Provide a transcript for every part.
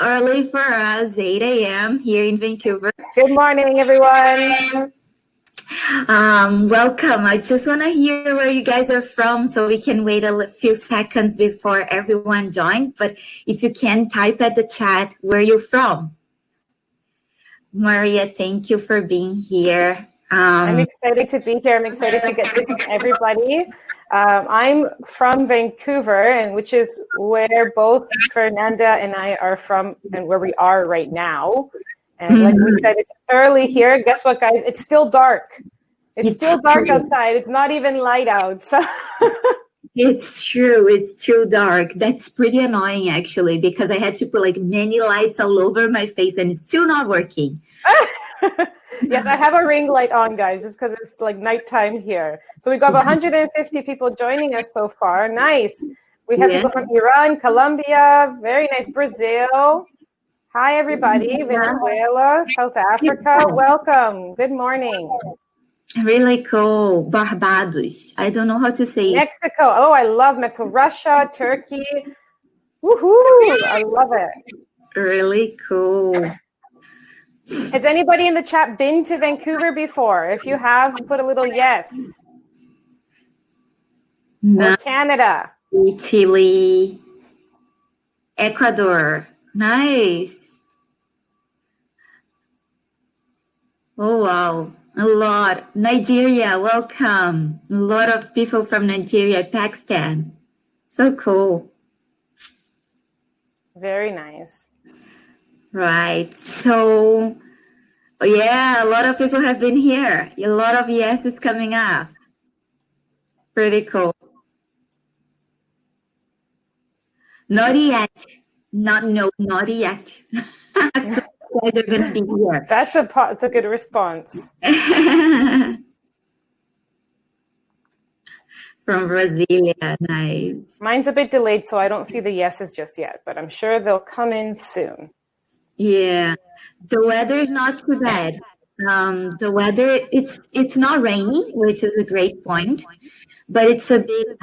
Early for us, 8 a.m. here in Vancouver. Good morning, everyone. Welcome. I just want to hear where you guys are from so we can wait a few seconds before everyone joins. But if you can, type at the chat where you're from. Maria, thank you for being here. I'm excited to be here. I'm excited to get to know everybody. I'm from Vancouver, and which is where both Fernanda and I are from and where we are right now. And like we said, it's early here. Guess what, guys? It's still dark. It's still dark outside. It's not even light out. So It's true. It's too dark. That's pretty annoying, actually, because I had to put like many lights all over my face and it's still not working. Yes, I have a ring light on, guys, just because it's like nighttime here. So we got 150 people joining us so far. Nice. We have people from Iran, Colombia, very nice. Brazil. Hi, everybody. Venezuela, South Africa. Welcome. Good morning. Really cool. Barbados. I don't know how to say it. Mexico. Oh, I love Mexico. Russia, Turkey. Woohoo! I love it. Really cool. Has anybody in the chat been to Vancouver before? If you have, put a little yes. No. Or Canada. Chile. Ecuador. Nice. Oh, wow. A lot. Nigeria, welcome. A lot of people from Nigeria, Pakistan. So cool. Very nice. Right. So, yeah, a lot of people have been here. A lot of yeses coming up. Pretty cool. Not yet. Not yet. So you guys are going to be here. That's a good response. From Brasilia, nice. Mine's a bit delayed, so I don't see the yeses just yet, but I'm sure they'll come in soon. Yeah, the weather is not too bad. The weather, it's not rainy, which is a great point, but it's a bit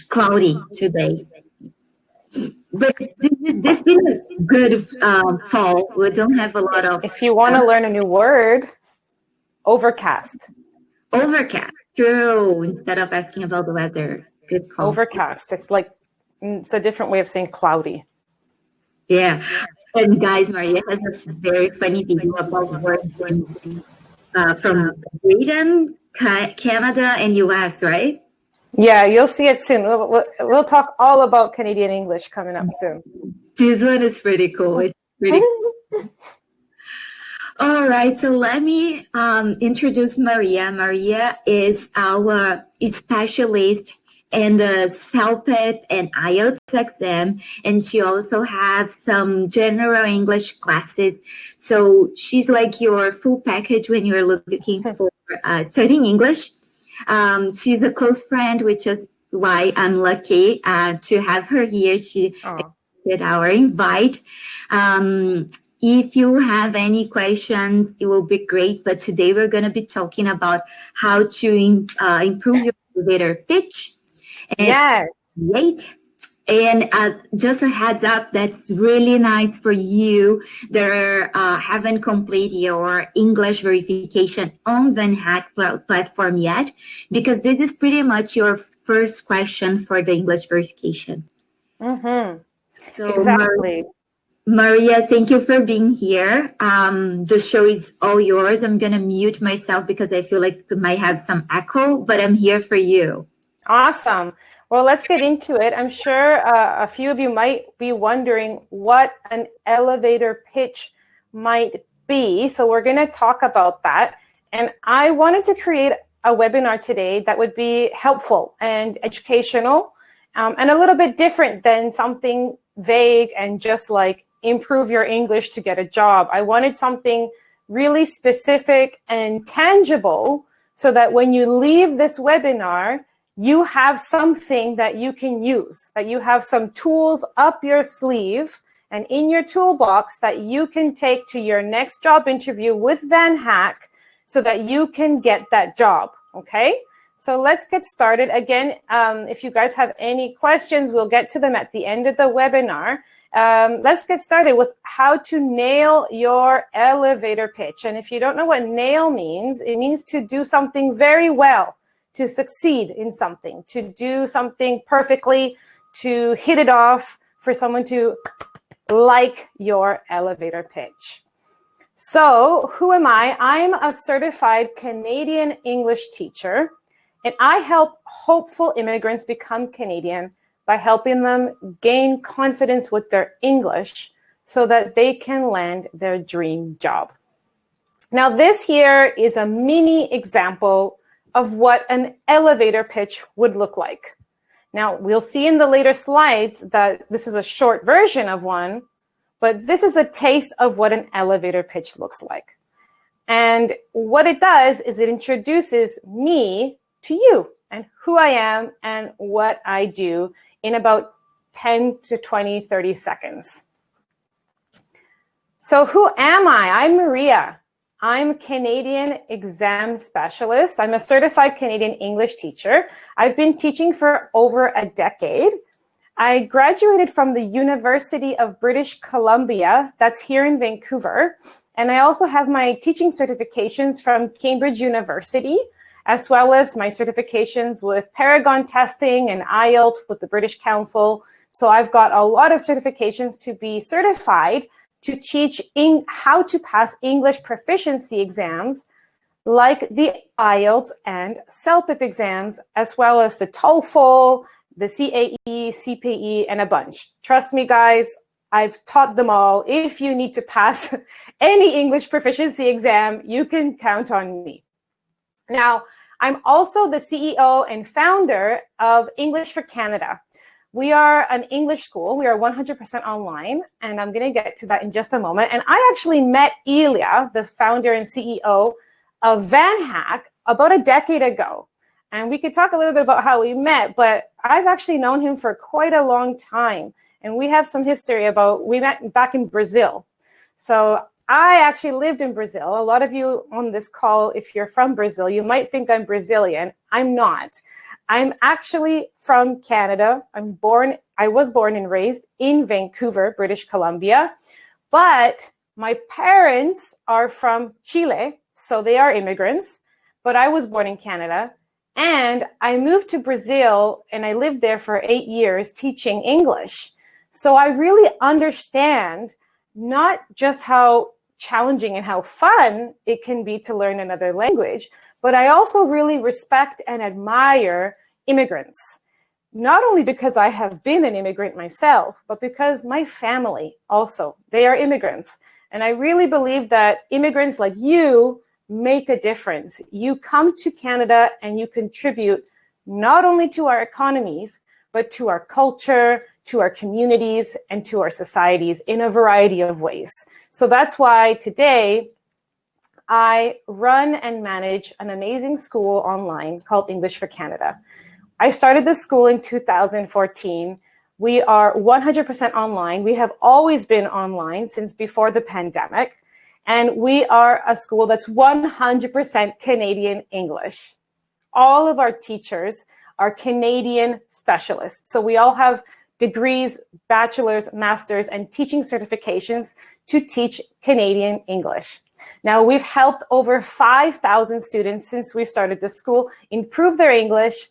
cloudy today. But this been a good fall. We don't have a lot of. If you want to learn a new word, overcast. Overcast, true. Instead of asking about the weather, good call. Overcast. It's a different way of saying cloudy. Yeah. And guys, Maria has a very funny video about work from Britain, Canada, and US, right? Yeah, you'll see it soon. We'll talk all about Canadian English coming up soon. This one is pretty cool. It's pretty cool. All right, so let me introduce Maria. Maria is our specialist in the CELPIP and IELTS exam, and she also has some general English classes. So she's like your full package when you're looking for studying English. She's a close friend, which is why I'm lucky to have her here. She accepted our invite. If you have any questions, it will be great. But today we're going to be talking about how to improve your elevator pitch. And yes. Great. And just a heads up, that's really nice for you that haven't completed your English verification on VanHack platform yet, because this is pretty much your first question for the English verification. Mm-hmm. So exactly. Maria, thank you for being here. The show is all yours. I'm going to mute myself because I feel like it might have some echo, but I'm here for you. Awesome. Well, let's get into it. I'm sure a few of you might be wondering what an elevator pitch might be. So we're going to talk about that. And I wanted to create a webinar today that would be helpful and educational and a little bit different than something vague and just like improve your English to get a job. I wanted something really specific and tangible so that when you leave this webinar, you have something that you can use, that you have some tools up your sleeve and in your toolbox that you can take to your next job interview with VanHack so that you can get that job, okay? So let's get started. Again, if you guys have any questions, we'll get to them at the end of the webinar. let's get started with how to nail your elevator pitch. And if you don't know what nail means, it means to do something very well, to succeed in something, to do something perfectly, to hit it off, for someone to like your elevator pitch. So who am I? I'm a certified Canadian English teacher, and I help hopeful immigrants become Canadian by helping them gain confidence with their English so that they can land their dream job. Now, this here is a mini example of what an elevator pitch would look like. Now, we'll see in the later slides that this is a short version of one, but this is a taste of what an elevator pitch looks like. And what it does is it introduces me to you and who I am and what I do in about 10 to 20, 30 seconds. So who am I? I'm Maria. I'm a Canadian exam specialist. I'm a certified Canadian English teacher. I've been teaching for over a decade. I graduated from the University of British Columbia, that's here in Vancouver. And I also have my teaching certifications from Cambridge University, as well as my certifications with Paragon testing and IELTS with the British Council. So I've got a lot of certifications to be certified to teach how to pass English proficiency exams like the IELTS and CELPIP exams, as well as the TOEFL, the CAE, CPE, and a bunch. Trust me, guys, I've taught them all. If you need to pass any English proficiency exam, you can count on me. Now, I'm also the CEO and founder of English for Canada. We are an English school. We are 100% online, and I'm going to get to that in just a moment. And I actually met Ilya, the founder and CEO of VanHack, about a decade ago. And we could talk a little bit about how we met, but I've actually known him for quite a long time. And we have some history about, we met back in Brazil. So I actually lived in Brazil. A lot of you on this call, if you're from Brazil, you might think I'm Brazilian. I'm not. I'm actually from Canada. I was born and raised in Vancouver, British Columbia, but my parents are from Chile, so they are immigrants, but I was born in Canada, and I moved to Brazil, and I lived there for 8 years teaching English. So I really understand not just how challenging and how fun it can be to learn another language, but I also really respect and admire immigrants, not only because I have been an immigrant myself, but because my family also, they are immigrants. And I really believe that immigrants like you make a difference. You come to Canada and you contribute not only to our economies, but to our culture, to our communities, and to our societies in a variety of ways. So that's why today I run and manage an amazing school online called English for Canada. I started this school in 2014. We are 100% online. We have always been online since before the pandemic. And we are a school that's 100% Canadian English. All of our teachers are Canadian specialists. So we all have degrees, bachelor's, master's, and teaching certifications to teach Canadian English. Now, we've helped over 5,000 students since we started this school improve their English,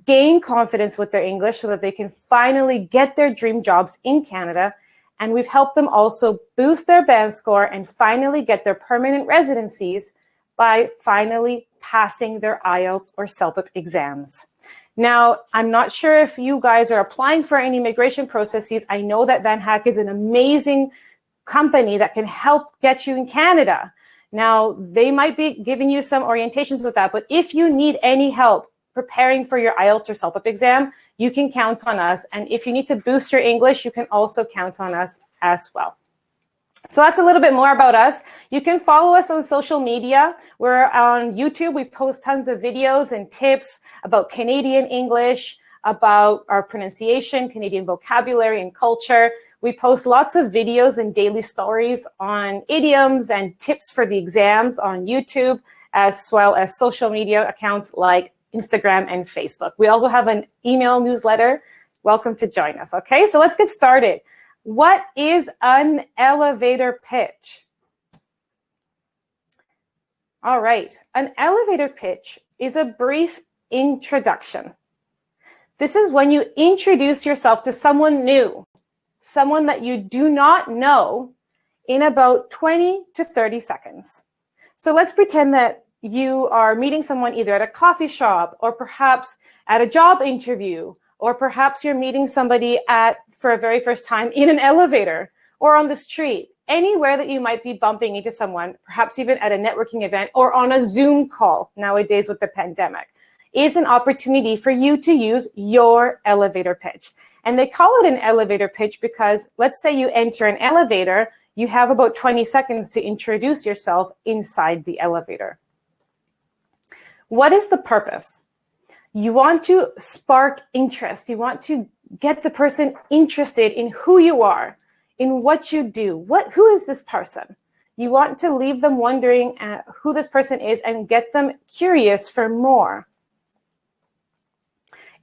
gain confidence with their English so that they can finally get their dream jobs in Canada. And we've helped them also boost their band score and finally get their permanent residencies by finally passing their IELTS or CELPIP exams. Now, I'm not sure if you guys are applying for any immigration processes. I know that VanHack is an amazing company that can help get you in Canada. Now, they might be giving you some orientations with that, but if you need any help preparing for your IELTS or CELPIP exam, you can count on us. And if you need to boost your English, you can also count on us as well. So that's a little bit more about us. You can follow us on social media. We're on YouTube. We post tons of videos and tips about Canadian English, about our pronunciation, Canadian vocabulary and culture. We post lots of videos and daily stories on idioms and tips for the exams on YouTube, as well as social media accounts like Instagram and Facebook. We also have an email newsletter. Welcome to join us. Okay, so let's get started. What is an elevator pitch? All right, an elevator pitch is a brief introduction. This is when you introduce yourself to someone new, someone that you do not know, in about 20 to 30 seconds. So let's pretend that you are meeting someone either at a coffee shop or perhaps at a job interview, or perhaps you're meeting somebody for a very first time in an elevator or on the street, anywhere that you might be bumping into someone, perhaps even at a networking event or on a Zoom call nowadays with the pandemic, is an opportunity for you to use your elevator pitch. And they call it an elevator pitch because let's say you enter an elevator, you have about 20 seconds to introduce yourself inside the elevator. What is the purpose? You want to spark interest. You want to get the person interested in who you are, in what you do. Who is this person? You want to leave them wondering who this person is and get them curious for more.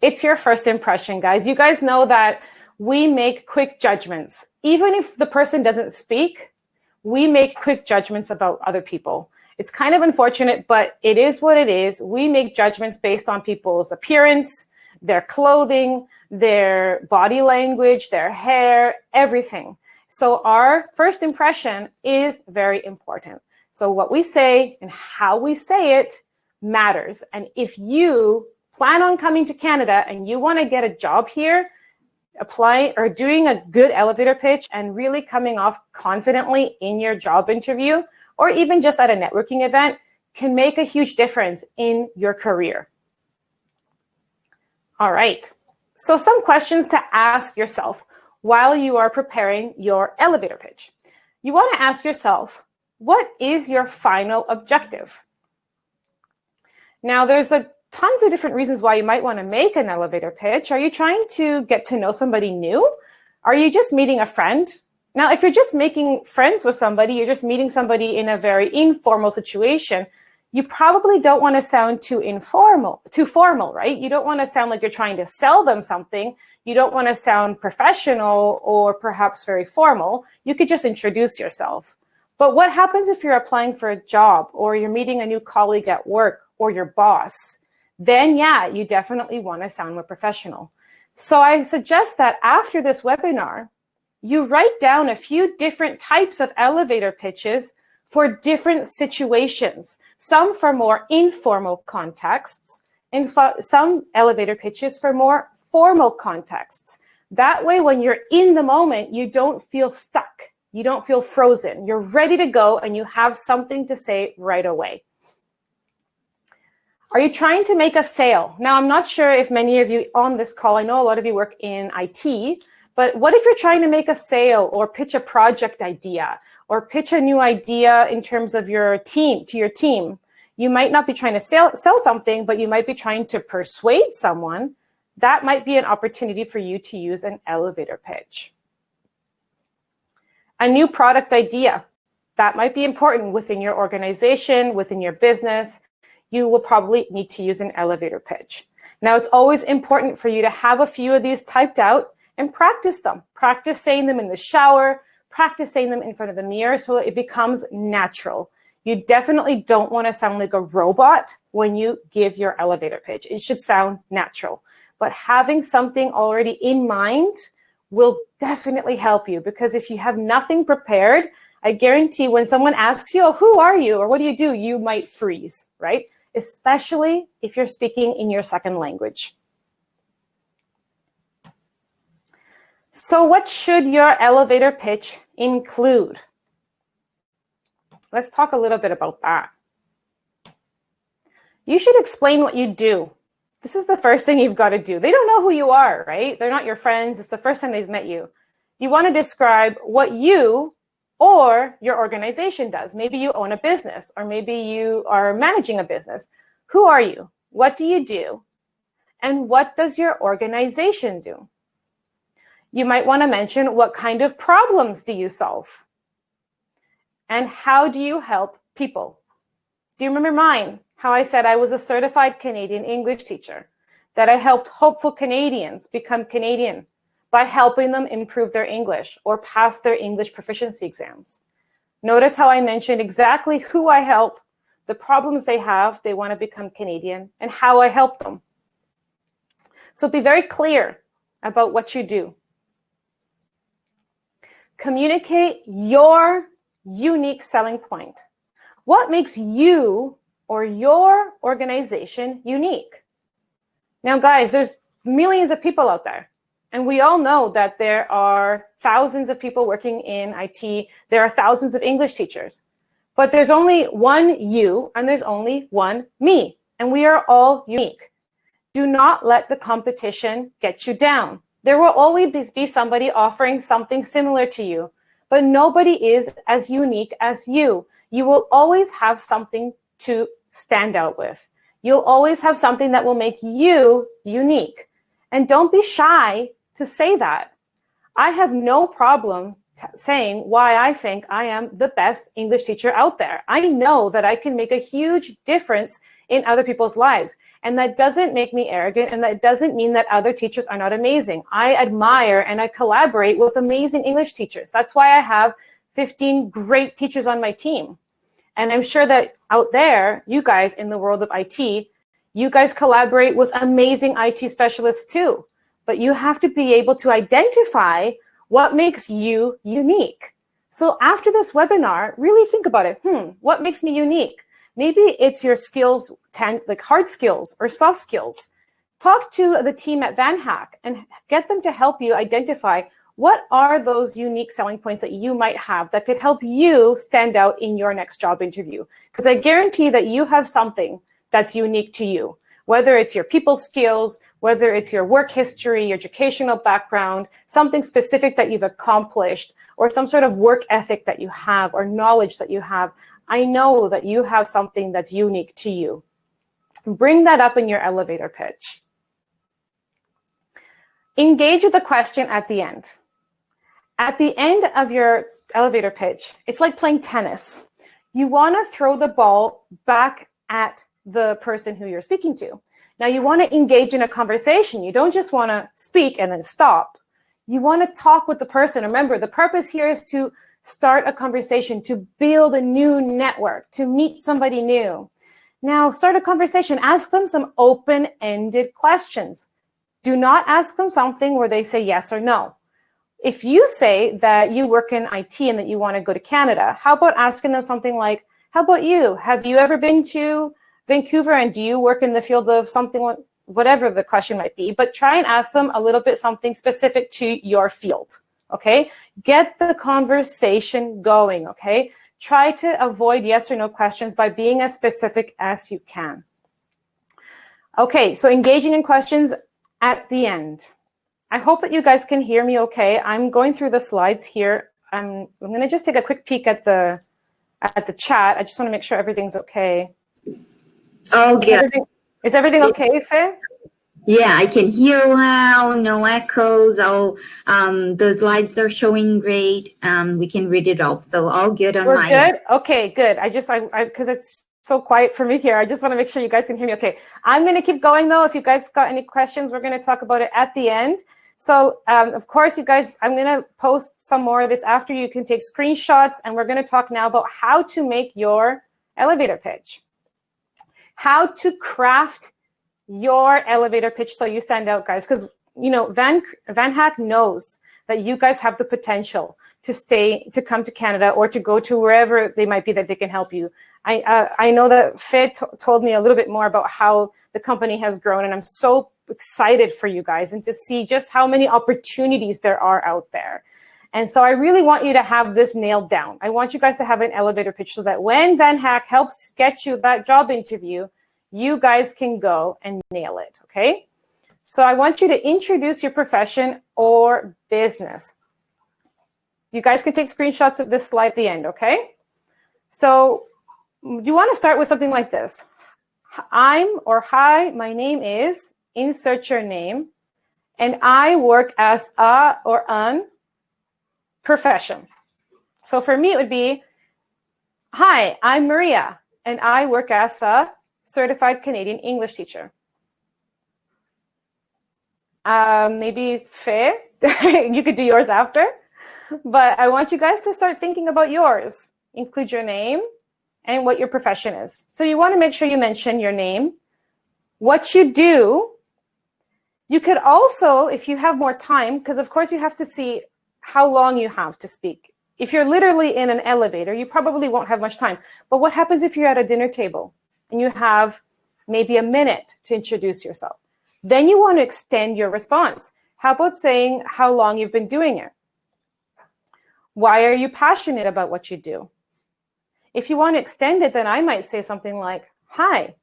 It's your first impression, guys. You guys know that we make quick judgments. Even if the person doesn't speak, we make quick judgments about other people. It's kind of unfortunate, but it is what it is. We make judgments based on people's appearance, their clothing, their body language, their hair, everything. So our first impression is very important. So what we say and how we say it matters. And if you plan on coming to Canada and you want to get a job here, applying or doing a good elevator pitch and really coming off confidently in your job interview, or even just at a networking event, can make a huge difference in your career. All right, so some questions to ask yourself while you are preparing your elevator pitch. You want to ask yourself, what is your final objective? Now, there's tons of different reasons why you might want to make an elevator pitch. Are you trying to get to know somebody new? Are you just meeting a friend? Now, if you're just making friends with somebody, you're just meeting somebody in a very informal situation, you probably don't want to sound too formal, right? You don't want to sound like you're trying to sell them something. You don't want to sound professional or perhaps very formal. You could just introduce yourself. But what happens if you're applying for a job or you're meeting a new colleague at work or your boss? Then yeah, you definitely want to sound more professional. So I suggest that after this webinar, you write down a few different types of elevator pitches for different situations, some for more informal contexts, and some elevator pitches for more formal contexts. That way, when you're in the moment, you don't feel stuck. You don't feel frozen. You're ready to go and you have something to say right away. Are you trying to make a sale? Now, I'm not sure if many of you on this call, I know a lot of you work in IT, but what if you're trying to make a sale or pitch a project idea or pitch a new idea in terms of your team, to your team? You might not be trying to sell something, but you might be trying to persuade someone. That might be an opportunity for you to use an elevator pitch. A new product idea. That might be important within your organization, within your business. You will probably need to use an elevator pitch. Now, it's always important for you to have a few of these typed out and practice them. Practice saying them in the shower, practice saying them in front of the mirror so it becomes natural. You definitely don't want to sound like a robot when you give your elevator pitch. It should sound natural. But having something already in mind will definitely help you, because if you have nothing prepared, I guarantee when someone asks you, oh, who are you or what do, you might freeze, right? Especially if you're speaking in your second language. So what should your elevator pitch include? Let's talk a little bit about that. You should explain what you do. This is the first thing you've got to do. They don't know who you are, right? They're not your friends. It's the first time they've met you. You want to describe what you or your organization does. Maybe you own a business, or maybe you are managing a business. Who are you? What do you do? And what does your organization do? You might want to mention what kind of problems do you solve? And how do you help people? Do you remember mine? How I said I was a certified Canadian English teacher, that I helped hopeful Canadians become Canadian by helping them improve their English or pass their English proficiency exams. Notice how I mentioned exactly who I help, the problems they have, they want to become Canadian, and how I help them. So be very clear about what you do. Communicate your unique selling point. What makes you or your organization unique? Now, guys, there's millions of people out there. And we all know that there are thousands of people working in IT. There are thousands of English teachers. But there's only one you and there's only one me. And we are all unique. Do not let the competition get you down. There will always be somebody offering something similar to you. But nobody is as unique as you. You will always have something to stand out with. You'll always have something that will make you unique. And don't be shy to say that. I have no problem saying why I think I am the best English teacher out there. I know that I can make a huge difference in other people's lives. And that doesn't make me arrogant, and that doesn't mean that other teachers are not amazing. I admire and I collaborate with amazing English teachers. That's why I have 15 great teachers on my team. And I'm sure that out there, you guys in the world of IT, you guys collaborate with amazing IT specialists too. But you have to be able to identify what makes you unique. So after this webinar, really think about it. What makes me unique? Maybe it's your skills, like hard skills or soft skills. Talk to the team at VanHack and get them to help you identify what are those unique selling points that you might have that could help you stand out in your next job interview. Because I guarantee that you have something that's unique to you, whether it's your people skills, whether it's your work history, your educational background, something specific that you've accomplished, or some sort of work ethic that you have or knowledge that you have. I know that you have something that's unique to you. Bring that up in your elevator pitch. Engage with a question at the end. At the end of your elevator pitch, it's like playing tennis. You want to throw the ball back at the person who you're speaking to. Now, you want to engage in a conversation. You don't just want to speak and then stop. You want to talk with the person. Remember, the purpose here is to start a conversation, to build a new network, to meet somebody new. Now, start a conversation. Ask them some open-ended questions. Do not ask them something where they say yes or no. If you say that you work in IT and that you want to go to Canada, how about asking them something like, how about you? Have you ever been to Vancouver, and do you work in the field of something, whatever the question might be, but try and ask them a little bit something specific to your field, okay? Get the conversation going, okay? Try to avoid yes or no questions by being as specific as you can. Okay, so engaging in questions at the end. I hope that you guys can hear me okay. I'm going through the slides here. I'm going to just take a quick peek at the chat. I just want to make sure everything's okay. Oh, good. Is everything okay, Faye? Yeah, I can hear well, no echoes. Oh, the slides are showing great. We can read it all. So all good on my end. Okay, good. Because it's so quiet for me here. I just want to make sure you guys can hear me okay. I'm going to keep going, though. If you guys got any questions, we're going to talk about it at the end. So, of course, you guys, I'm going to post some more of this after. You can take screenshots, and we're going to talk now about how to make your elevator pitch. How to craft your elevator pitch so you stand out, guys. Because, you know, VanHack knows that you guys have the potential to come to Canada or to go to wherever they might be that they can help you. I know that Faye told me a little bit more about how the company has grown, and I'm so excited for you guys and to see just how many opportunities there are out there. And so I really want you to have this nailed down. I want you guys to have an elevator pitch so that when VanHack helps get you that job interview, you guys can go and nail it, okay? So I want you to introduce your profession or business. You guys can take screenshots of this slide at the end, okay? So you want to start with something like this. Hi, my name is, insert your name, and I work as a or an profession. So for me, it would be, hi, I'm Maria, and I work as a certified Canadian English teacher. Maybe Faye, You could do yours after, but I want you guys to start thinking about yours. Include your name and what your profession is. So you want to make sure you mention your name, what you do. You could also, if you have more time, because of course you have to see how long you have to speak. If you're literally in an elevator, you probably won't have much time. But what happens if you're at a dinner table and you have maybe a minute to introduce yourself? Then you want to extend your response. How about saying how long you've been doing it? Why are you passionate about what you do? If you want to extend it, then I might say something like, hi,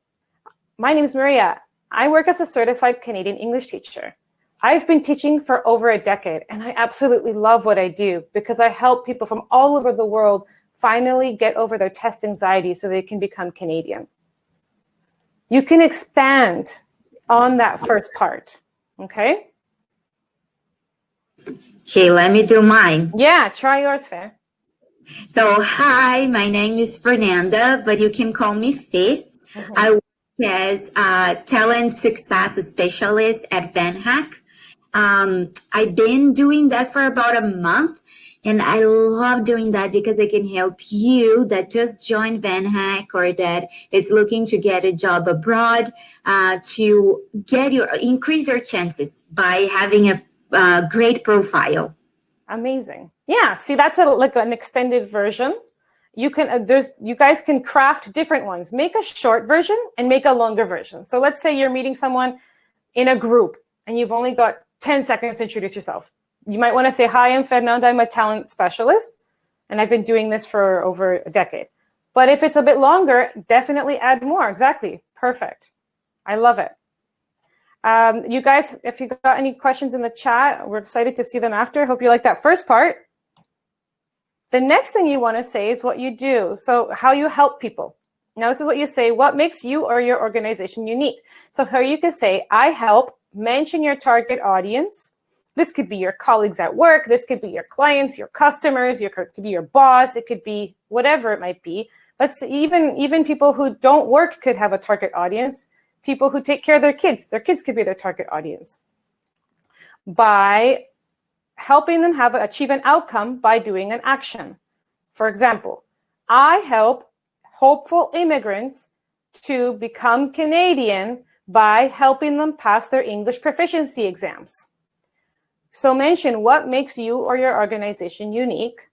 my name is Maria. I work as a certified Canadian English teacher. I've been teaching for over a decade, and I absolutely love what I do because I help people from all over the world finally get over their test anxiety so they can become Canadian. You can expand on that first part, okay? Okay, let me do mine. Yeah, try yours, Faye. So, hi, my name is Fernanda, but you can call me Faye. I work as a talent success specialist at VanHack. I've been doing that for about a month, and I love doing that because I can help you that just joined VanHack or that is looking to get a job abroad to increase your chances by having a great profile. Amazing. Yeah, see, that's like an extended version. You can you guys can craft different ones. Make a short version and make a longer version. So let's say you're meeting someone in a group and you've only got 10 seconds to introduce yourself. You might want to say, hi, I'm Fernanda. I'm a talent specialist, and I've been doing this for over a decade. But if it's a bit longer, definitely add more. Exactly. Perfect. I love it. You guys, if you got any questions in the chat, we're excited to see them after. Hope you like that first part. The next thing you want to say is what you do. So how you help people. Now, this is what you say. What makes you or your organization unique? So here you can say, I help. Mention your target audience. This could be your colleagues at work. This could be your clients, your customers. It could be your boss. It could be whatever it might be. Let's see, even people who don't work could have a target audience. People who take care of their kids could be their target audience. By helping them achieve an outcome by doing an action. For example, I help hopeful immigrants to become Canadian by helping them pass their English proficiency exams. So mention what makes you or your organization unique.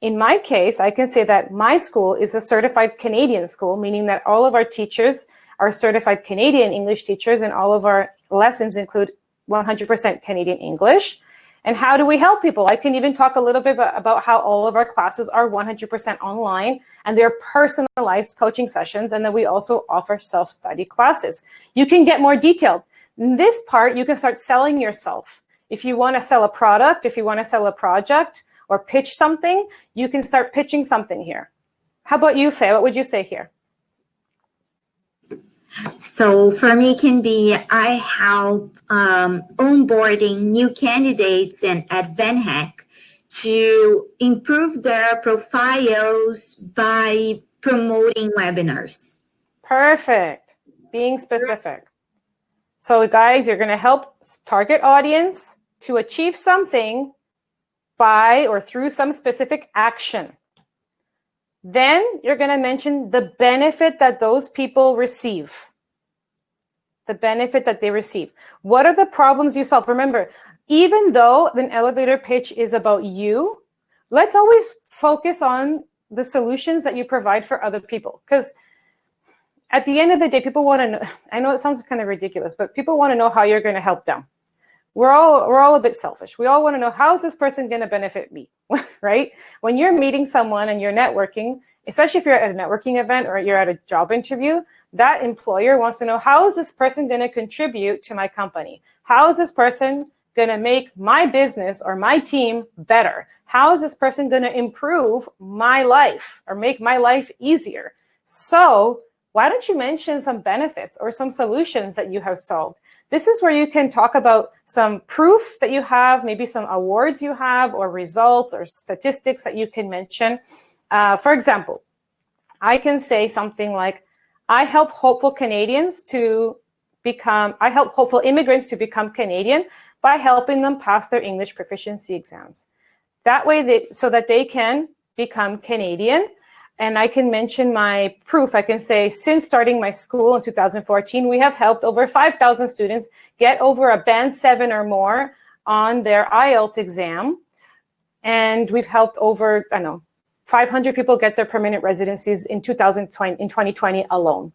In my case, I can say that my school is a certified Canadian school, meaning that all of our teachers are certified Canadian English teachers and all of our lessons include 100% Canadian English. And how do we help people? I can even talk a little bit about how all of our classes are 100% online and they're personalized coaching sessions. And then we also offer self-study classes. You can get more detailed. In this part, you can start selling yourself. If you want to sell a product, if you want to sell a project or pitch something, you can start pitching something here. How about you, Faye? What would you say here? So for me, it can be I help onboarding new candidates at VanHack to improve their profiles by promoting webinars. Perfect. Being specific. So guys, you're going to help target audience to achieve something by or through some specific action. Then you're going to mention the benefit that those people receive. The benefit that they receive. What are the problems you solve? Remember, even though an elevator pitch is about you, let's always focus on the solutions that you provide for other people. Because at the end of the day, people want to know, I know it sounds kind of ridiculous, but people want to know how you're going to help them. We're all a bit selfish. We all want to know, how is this person going to benefit me, right? When you're meeting someone and you're networking, especially if you're at a networking event or you're at a job interview, that employer wants to know, how is this person going to contribute to my company? How is this person going to make my business or my team better? How is this person going to improve my life or make my life easier? So why don't you mention some benefits or some solutions that you have solved? This is where you can talk about some proof that you have, maybe some awards you have or results or statistics that you can mention. For example, I can say something like, I help hopeful Canadians to I help hopeful immigrants to become Canadian by helping them pass their English proficiency exams. That way, so that they can become Canadian. And I can mention my proof. I can say, since starting my school in 2014, we have helped over 5,000 students get over a band 7 or more on their IELTS exam. And we've helped over, 500 people get their permanent residencies in 2020 alone.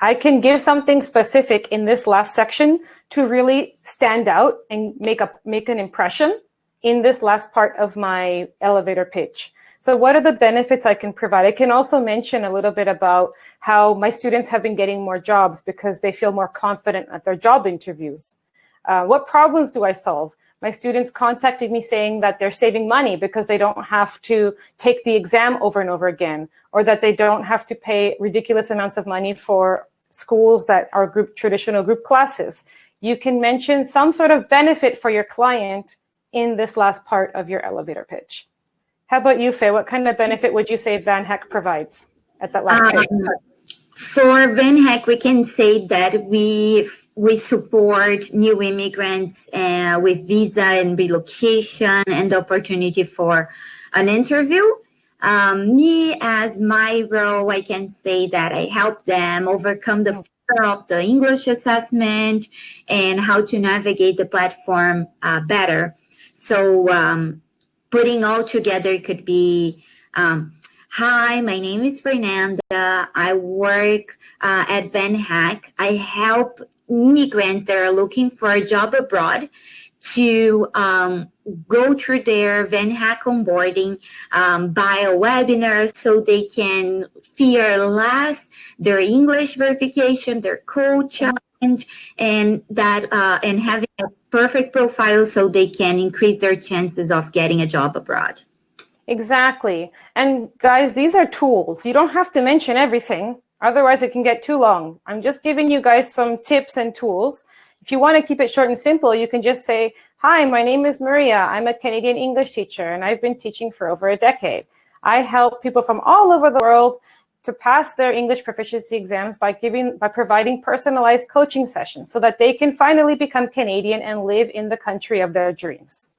I can give something specific in this last section to really stand out and make an impression in this last part of my elevator pitch. So what are the benefits I can provide? I can also mention a little bit about how my students have been getting more jobs because they feel more confident at their job interviews. What problems do I solve? My students contacted me saying that they're saving money because they don't have to take the exam over and over again, or that they don't have to pay ridiculous amounts of money for schools that are traditional group classes. You can mention some sort of benefit for your client in this last part of your elevator pitch. How about you, Faye? What kind of benefit would you say VanHack provides at that last page? For VanHack, we can say that we support new immigrants with visa and relocation and opportunity for an interview. Me, as my role, I can say that I help them overcome the fear of the English assessment and how to navigate the platform better. So putting all together could be, hi, my name is Fernanda. I work at VanHack. I help immigrants that are looking for a job abroad to go through their VanHack onboarding, buy a webinar so they can fear less their English verification, their code challenge, and having a perfect profile so they can increase their chances of getting a job abroad. Exactly. And guys, these are tools. You don't have to mention everything. Otherwise, it can get too long. I'm just giving you guys some tips and tools. If you want to keep it short and simple, you can just say, hi, my name is Maria. I'm a Canadian English teacher, and I've been teaching for over a decade. I help people from all over the world to pass their English proficiency exams by providing personalized coaching sessions so that they can finally become Canadian and live in the country of their dreams.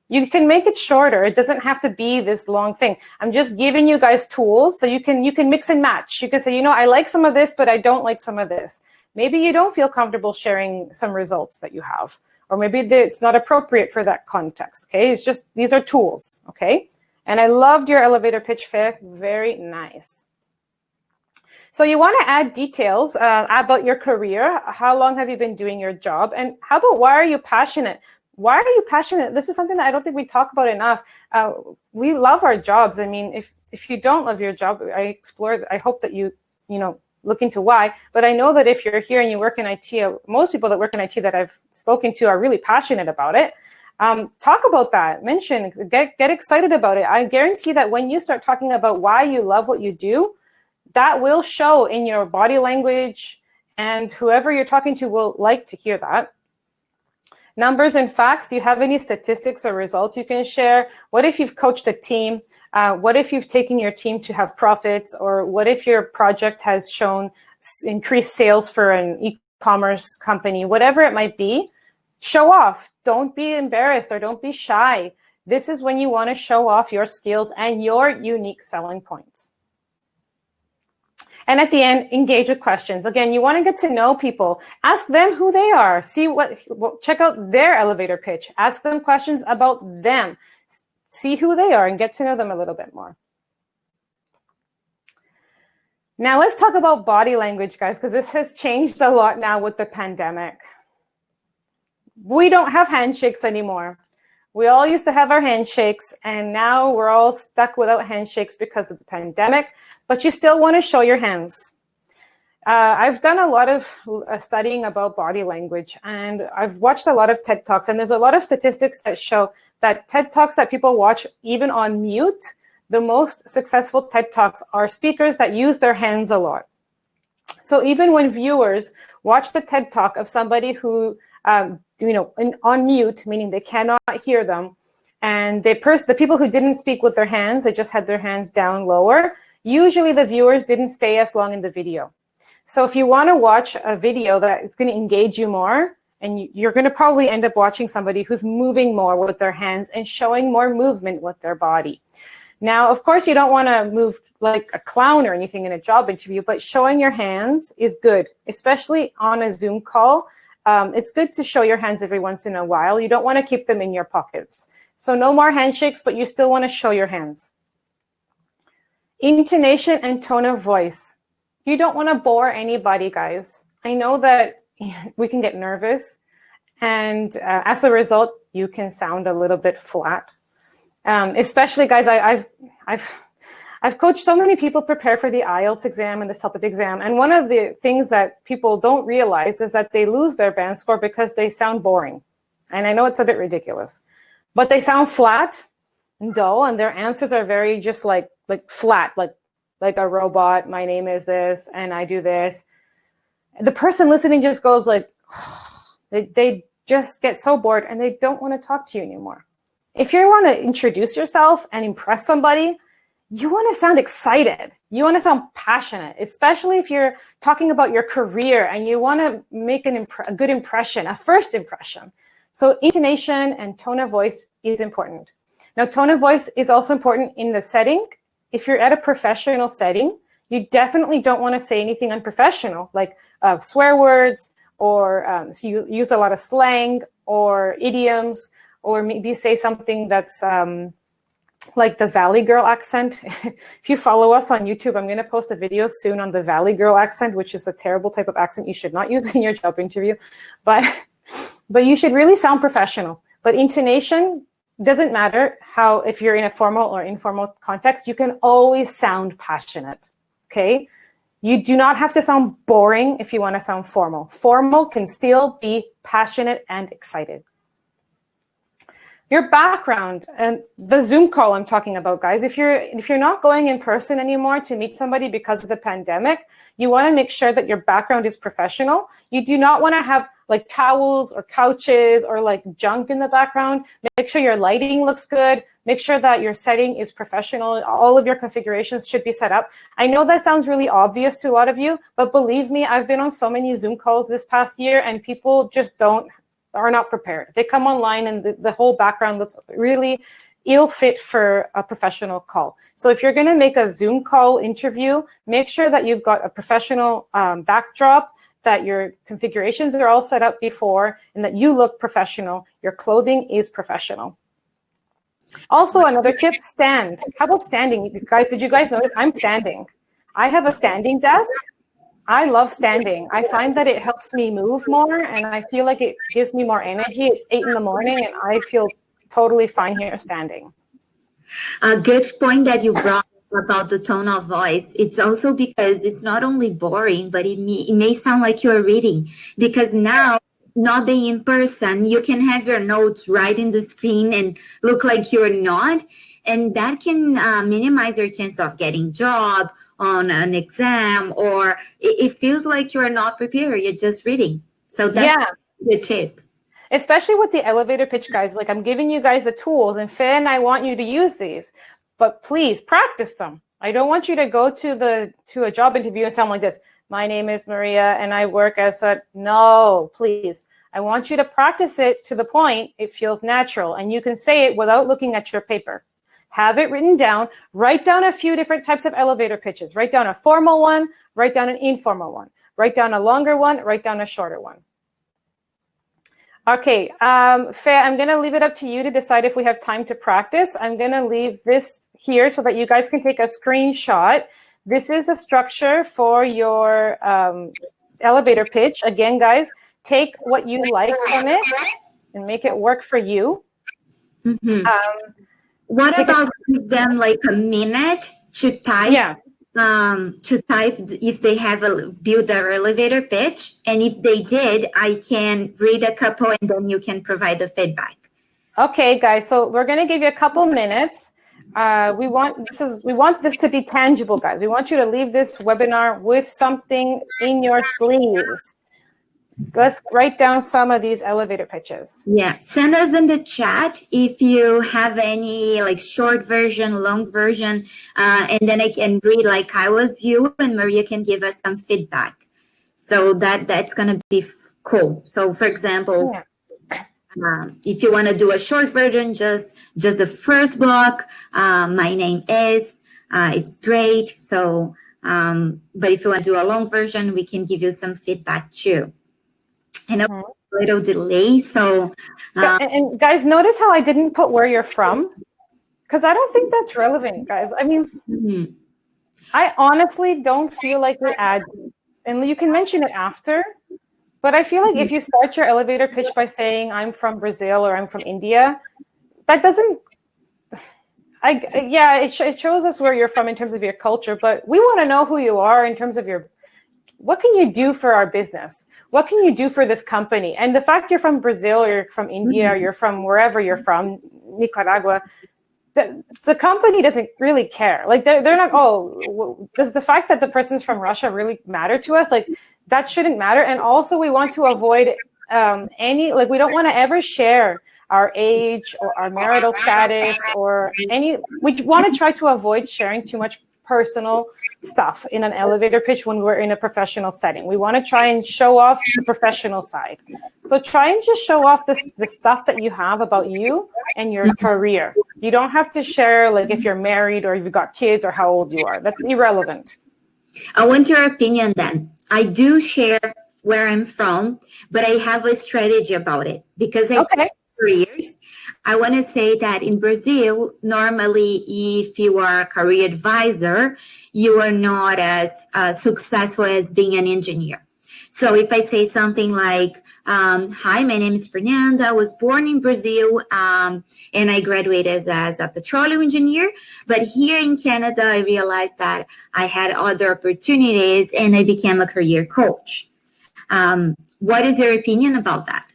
You can make it shorter. It doesn't have to be this long thing. I'm just giving you guys tools so you can mix and match. You can say, I like some of this, but I don't like some of this. Maybe you don't feel comfortable sharing some results that you have, or maybe it's not appropriate for that context, okay? It's just, these are tools, okay? And I loved your elevator pitch, Faye. Very nice. So you want to add details about your career. How long have you been doing your job? And how about, why are you passionate? Why are you passionate? This is something that I don't think we talk about enough. We love our jobs. I mean, if you don't love your job, I hope that you look into why. But I know that if you're here and you work in IT, most people that work in IT that I've spoken to are really passionate about it. Talk about that. Mention, get excited about it. I guarantee that when you start talking about why you love what you do, that will show in your body language, and whoever you're talking to will like to hear that. Numbers and facts. Do you have any statistics or results you can share? What if you've coached a team? What if you've taken your team to have profits? Or what if your project has shown increased sales for an e-commerce company? Whatever it might be, show off. Don't be embarrassed or don't be shy. This is when you want to show off your skills and your unique selling points. And at the end, engage with questions. Again, you want to get to know people. Ask them who they are. Check out their elevator pitch. Ask them questions about them. See who they are and get to know them a little bit more. Now let's talk about body language, guys, because this has changed a lot now with the pandemic. We don't have handshakes anymore. We all used to have our handshakes, and now we're all stuck without handshakes because of the pandemic, but you still want to show your hands. I've done a lot of studying about body language, and I've watched a lot of TED Talks, and there's a lot of statistics that show that TED Talks that people watch even on mute, the most successful TED Talks are speakers that use their hands a lot. So even when viewers watch the TED Talk of somebody who on mute, meaning they cannot hear them, and the people who didn't speak with their hands, they just had their hands down lower, usually the viewers didn't stay as long in the video. So if you want to watch a video that is going to engage you more, and you're going to probably end up watching somebody who's moving more with their hands and showing more movement with their body. Now, of course, you don't want to move like a clown or anything in a job interview, but showing your hands is good, especially on a Zoom call. It's good to show your hands every once in a while. You don't want to keep them in your pockets. So no more handshakes, but you still want to show your hands. Intonation and tone of voice. You don't want to bore anybody, guys. I know that we can get nervous, and as a result, you can sound a little bit flat. Especially, guys, I've coached so many people prepare for the IELTS exam and the CELPIP exam, and one of the things that people don't realize is that they lose their band score because they sound boring. And I know it's a bit ridiculous, but they sound flat and dull, and their answers are very just like flat, like a robot. My name is this, and I do this. The person listening just goes like, they just get so bored and they don't want to talk to you anymore. If you want to introduce yourself and impress somebody, you want to sound excited. You want to sound passionate, especially if you're talking about your career and you want to make a good impression, a first impression. So intonation and tone of voice is important. Now, tone of voice is also important in the setting. If you're at a professional setting, you definitely don't want to say anything unprofessional, like swear words, or so you use a lot of slang or idioms, or maybe say something that's like the Valley Girl accent. If you follow us on YouTube, I'm going to post a video soon on the Valley Girl accent, which is a terrible type of accent you should not use in your job interview. But you should really sound professional. But intonation doesn't matter how, if you're in a formal or informal context, you can always sound passionate, okay? You do not have to sound boring if you want to sound formal. Formal can still be passionate and excited. Your background and the Zoom call I'm talking about, guys, if you're not going in person anymore to meet somebody because of the pandemic, you want to make sure that your background is professional. You do not want to have like towels or couches or like junk in the background. Make sure your lighting looks good. Make sure that your setting is professional. All of your configurations should be set up. I know that sounds really obvious to a lot of you, but believe me, I've been on so many Zoom calls this past year and people just are not prepared. They come online and the whole background looks really ill fit for a professional call. So if you're going to make a Zoom call interview, make sure that you've got a professional backdrop, that your configurations are all set up before, and that you look professional. Your clothing is professional. Also, another tip, stand. How about standing? Guys, did you guys notice I'm standing? I have a standing desk. I love standing. I find that it helps me move more, and I feel like it gives me more energy. It's 8 in the morning, and I feel totally fine here standing. A good point that you brought about the tone of voice. It's also because it's not only boring, but it may sound like you're reading. Because now, not being in person, you can have your notes right in the screen and look like you're not. And that can minimize your chance of getting job on an exam, or it feels like you're not prepared. You're just reading. So that's a good tip. Especially with the elevator pitch, guys. Like, I'm giving you guys the tools, and Faye and I want you to use these. But please practice them. I don't want you to go to a job interview and sound like this. My name is Maria and I work as a... No, please. I want you to practice it to the point it feels natural, and you can say it without looking at your paper. Have it written down. Write down a few different types of elevator pitches. Write down a formal one. Write down an informal one. Write down a longer one. Write down a shorter one. Okay, Faye, I'm going to leave it up to you to decide if we have time to practice. I'm going to leave this here so that you guys can take a screenshot. This is a structure for your elevator pitch. Again, guys, take what you like from it and make it work for you. Mm-hmm. What about give them like a minute to type? Yeah. To type if they have build their elevator pitch, and if they did, I can read a couple and then you can provide the feedback. Okay, guys. So we're going to give you a couple minutes. We want this to be tangible, guys. We want you to leave this webinar with something in your sleeves. Let's write down some of these elevator pitches. Yeah, send us in the chat if you have any like short version, long version, and then I can read like I was you, and Maria can give us some feedback. So that's going to be cool. So for example, if you want to do a short version, just the first block, my name is, it's great. So, but if you want to do a long version, we can give you some feedback too. And a little delay. So, and guys, notice how I didn't put where you're from, because I don't think that's relevant, guys. I mean, I honestly don't feel like it adds, and you can mention it after, but I feel like if you start your elevator pitch by saying I'm from Brazil or I'm from India, that doesn't, it shows us where you're from in terms of your culture, but we want to know who you are in terms of what can you do for our business? What can you do for this company? And the fact you're from Brazil or you're from India or you're from wherever you're from, Nicaragua, the company doesn't really care. Like they're not, does the fact that the person's from Russia really matter to us? Like that shouldn't matter. And also we want to avoid we don't want to ever share our age or our marital status or we want to try to avoid sharing too much personal stuff in an elevator pitch when we're in a professional setting. We want to try and show off the professional side. So try and just show off the stuff that you have about you and your career. You don't have to share like if you're married or if you've got kids or how old you are. That's irrelevant. I want your opinion then. I do share where I'm from, but I have a strategy about it because for years. I want to say that in Brazil, normally, if you are a career advisor, you are not as successful as being an engineer. So if I say something like, hi, my name is Fernanda, I was born in Brazil, and I graduated as a petroleum engineer. But here in Canada, I realized that I had other opportunities and I became a career coach. What is your opinion about that?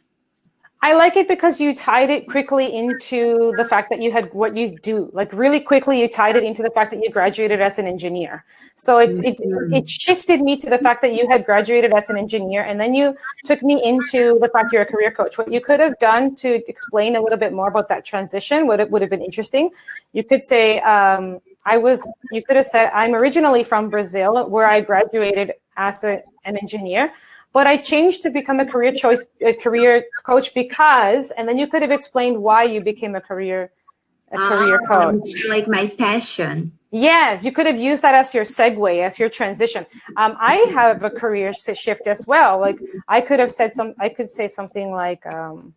I like it because you tied it quickly into the fact that you had what you do. Like really quickly, you tied it into the fact that you graduated as an engineer. So it shifted me to the fact that you had graduated as an engineer, and then you took me into the fact you're a career coach. What you could have done to explain a little bit more about that transition would have been interesting. You could say, you could have said, I'm originally from Brazil, where I graduated as an engineer. But I changed to become a career coach because, and then you could have explained why you became a career coach. Like my passion. Yes, you could have used that as your segue, as your transition. I have a career shift as well. Like I could say something like, I'm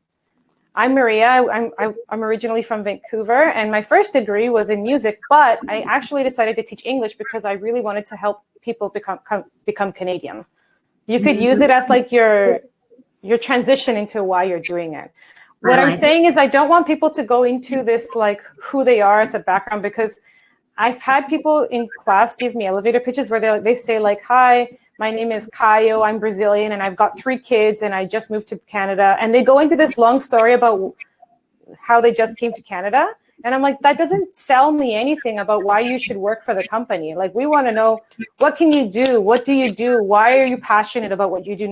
Maria. I'm originally from Vancouver, and my first degree was in music. But I actually decided to teach English because I really wanted to help people become Canadian. You could use it as like your transition into why you're doing it. What I'm saying is I don't want people to go into this like who they are as a background, because I've had people in class give me elevator pitches where they say like, hi, my name is Caio, I'm Brazilian, and I've got 3 kids, and I just moved to Canada. And they go into this long story about how they just came to Canada. And I'm like, that doesn't sell me anything about why you should work for the company. Like, we want to know, what can you do? What do you do? Why are you passionate about what you do?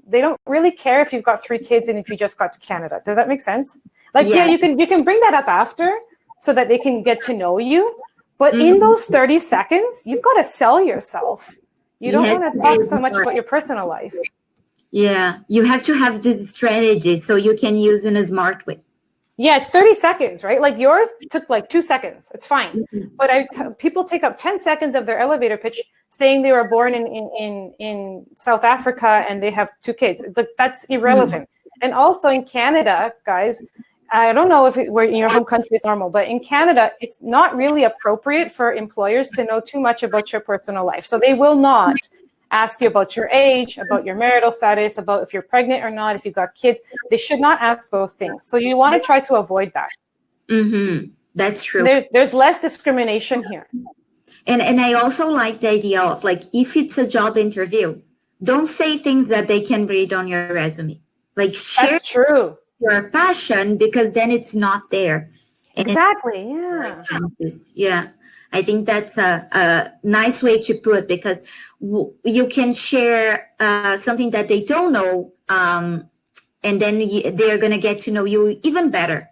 They don't really care if you've got 3 kids and if you just got to Canada. Does that make sense? Like, yeah, you can bring that up after so that they can get to know you. But in those 30 seconds, you've got to sell yourself. You don't want to talk so much about your personal life. Yeah, you have to have this strategy so you can use it in a smart way. Yeah, it's 30 seconds, right? Like yours took like 2 seconds. It's fine. But people take up 10 seconds of their elevator pitch saying they were born in South Africa and they have 2 kids. Like, that's irrelevant. And also in Canada, guys, I don't know if where in your home country is normal, but in Canada, it's not really appropriate for employers to know too much about your personal life. So they will not ask you about your age, about your marital status, about if you're pregnant or not, if you've got kids. They should not ask those things. So you want to try to avoid that. That's true. There's less discrimination here. And I also like the idea of, like, if it's a job interview, don't say things that they can read on your resume. Like, share That's true. Your passion, because then it's not there. And exactly. Yeah. Yeah. I think that's a nice way to put it, because you can share something that they don't know, and then they're going to get to know you even better.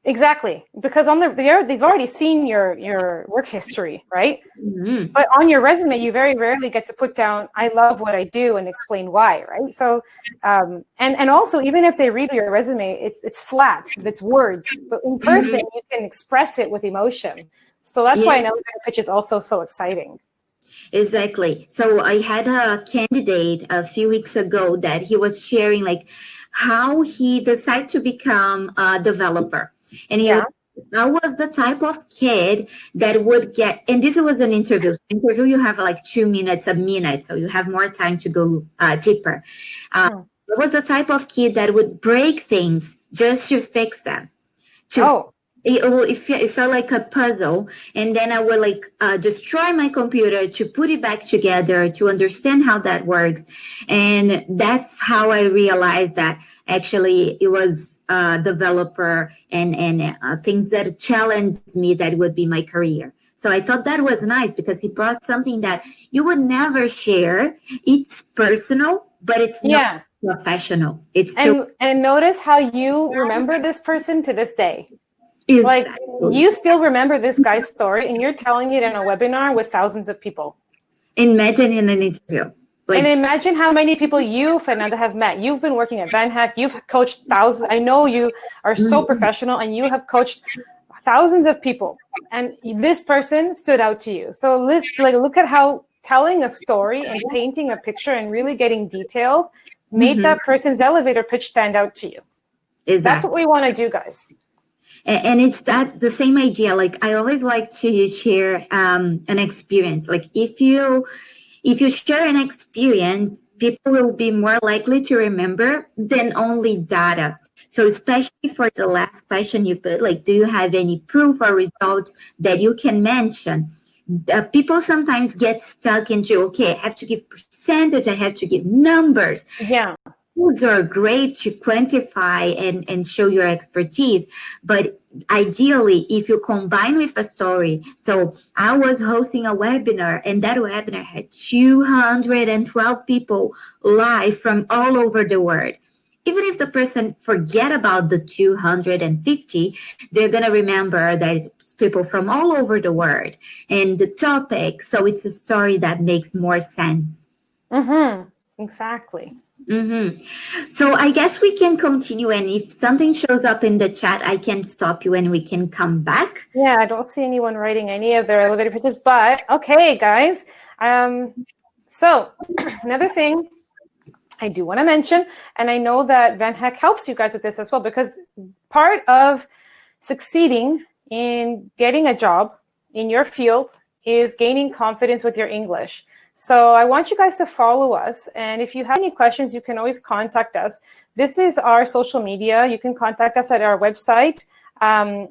Exactly, because they've already seen your work history, right? Mm-hmm. But on your resume, you very rarely get to put down, I love what I do, and explain why, right? So, and also, even if they read your resume, it's flat, it's words. But in person, you can express it with emotion. So that's why an elevator pitch is also so exciting. Exactly. So I had a candidate a few weeks ago that he was sharing like how he decided to become a developer. And I was the type of kid that would get, and this was an interview. Interview, you have like 2 minutes, a minute, so you have more time to go deeper. I was the type of kid that would break things just to fix them. It felt like a puzzle, and then I would like destroy my computer to put it back together to understand how that works. And that's how I realized that actually it was developer and things that challenged me that would be my career. So I thought that was nice because he brought something that you would never share. It's personal, but it's not professional. And notice how you remember this person to this day. Exactly. Like, you still remember this guy's story, and you're telling it in a webinar with thousands of people. Imagine in an interview. And imagine how many people you, Fernanda, have met. You've been working at VanHack. You've coached thousands. I know you are so professional, and you have coached thousands of people. And this person stood out to you. So look at how telling a story and painting a picture and really getting detailed made that person's elevator pitch stand out to you. Exactly. That's what we want to do, guys. And it's the same idea. Like I always like to share an experience. Like if you share an experience, people will be more likely to remember than only data. So especially for the last question you put, like, do you have any proof or results that you can mention? People sometimes get stuck into, okay, I have to give percentage, I have to give numbers. Yeah. Tools are great to quantify and show your expertise, but ideally, if you combine with a story. So I was hosting a webinar, and that webinar had 212 people live from all over the world. Even if the person forget about the 250, they're going to remember that it's people from all over the world and the topic. So it's a story that makes more sense. Exactly. So I guess we can continue, and if something shows up in the chat, I can stop you and we can come back. Yeah, I don't see anyone writing any of their elevator pitches, but okay, guys. So another thing I do want to mention, and I know that VanHack helps you guys with this as well, because part of succeeding in getting a job in your field is gaining confidence with your English. So I want you guys to follow us. And if you have any questions, you can always contact us. This is our social media. You can contact us at our website. I